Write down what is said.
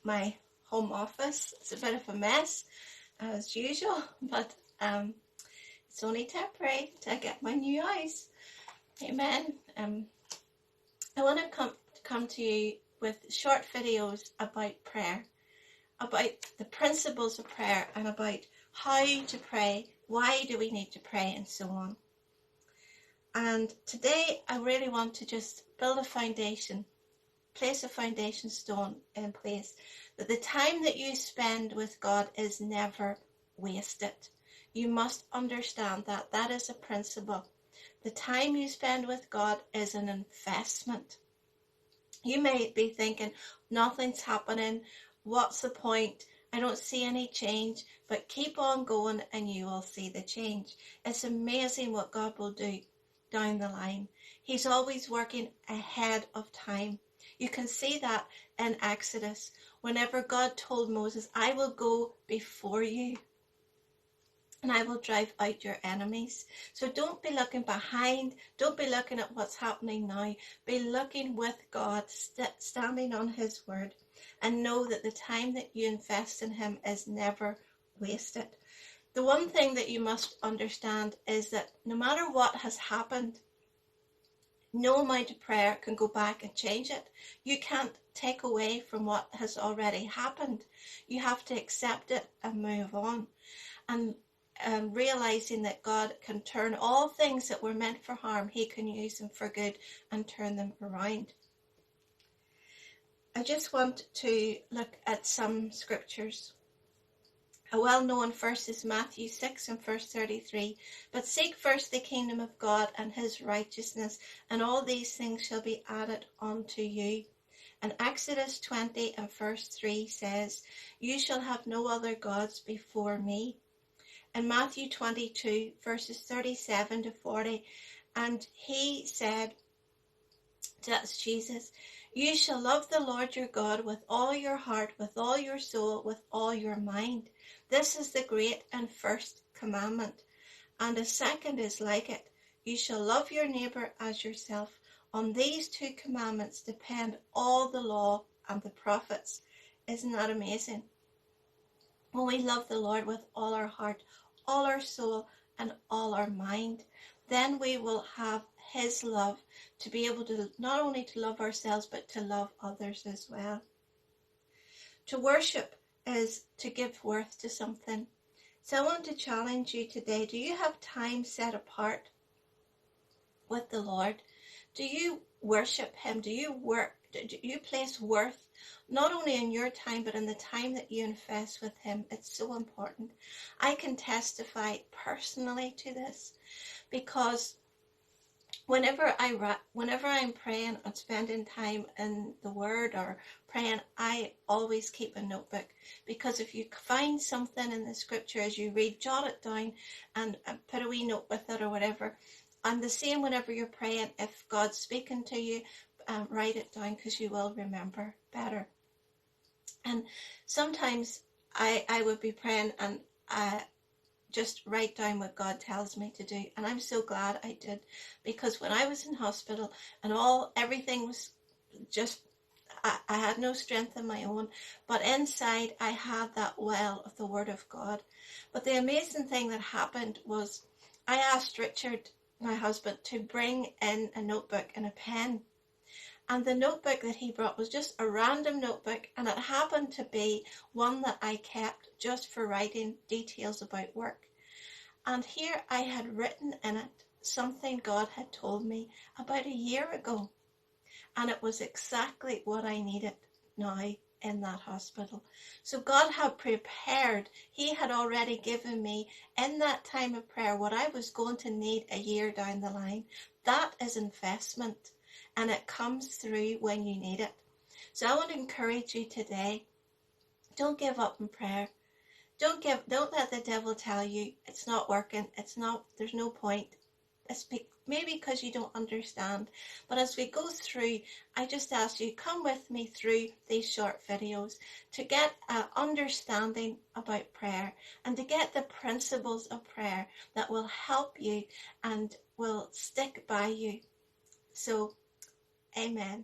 my home office. It's a bit of a mess as usual, but it's only temporary till I get my new house. Amen. I want to come to you with short videos about prayer, about the principles of prayer, and about how to pray, why do we need to pray, and so on. And today I really want to just build a foundation, place a foundation stone in place, that the time that you spend with God is never wasted. You must understand that. That is a principle. The time you spend with God is an investment. You may be thinking, nothing's happening, what's the point? I don't see any change, but keep on going and you will see the change. It's amazing what God will do down the line. He's always working ahead of time. You can see that in Exodus. Whenever God told Moses, I will go before you and I will drive out your enemies. So don't be looking behind. Don't be looking at what's happening now. Be looking with God, standing on his word, and know that the time that you invest in him is never wasted. The one thing that you must understand is that no matter what has happened, no amount of prayer can go back and change it. You can't take away from what has already happened. You have to accept it and move on. And realizing that God can turn all things that were meant for harm, he can use them for good and turn them around. I just want to look at some scriptures. A well-known verse is Matthew 6 and verse 33. But seek first the kingdom of God and his righteousness, and all these things shall be added unto you. And Exodus 20 and verse 3 says, you shall have no other gods before me. And Matthew 22 verses 37 to 40, and he said, that's Jesus, you shall love the Lord your God with all your heart, with all your soul, with all your mind. This is the great and first commandment. And a second is like it. You shall love your neighbor as yourself. On these two commandments depend all the law and the prophets. Isn't that amazing? When we love the Lord with all our heart, all our soul, and all our mind, then we will have his love to be able to not only to love ourselves, but to love others as well. To worship is to give worth to something. So I want to challenge you today. Do you have time set apart with the Lord? Do you worship him? Do you place worth not only in your time, but in the time that you invest with him? It's so important. I can testify personally to this, because whenever I'm praying and spending time in the word or praying, I always keep a notebook, because if you find something in the scripture as you read, jot it down and put a wee note with it or whatever. And the same whenever you're praying, if God's speaking to you, write it down, because you will remember better. And sometimes I would be praying and just write down what God tells me to do. And I'm so glad I did, because when I was in hospital and everything was just, I had no strength of my own, but inside I had that well of the Word of God. But the amazing thing that happened was I asked Richard, my husband, to bring in a notebook and a pen. And the notebook that he brought was just a random notebook, and it happened to be one that I kept just for writing details about work. And here I had written in it something God had told me about a year ago. And it was exactly what I needed now in that hospital. So God had prepared. He had already given me in that time of prayer what I was going to need a year down the line. That is investment. And it comes through when you need it. So I want to encourage you today, don't give up in prayer. Don't let the devil tell you it's not working, there's no point. It's maybe because you don't understand. But as we go through, I just ask you, come with me through these short videos to get an understanding about prayer and to get the principles of prayer that will help you and will stick by you. So, amen.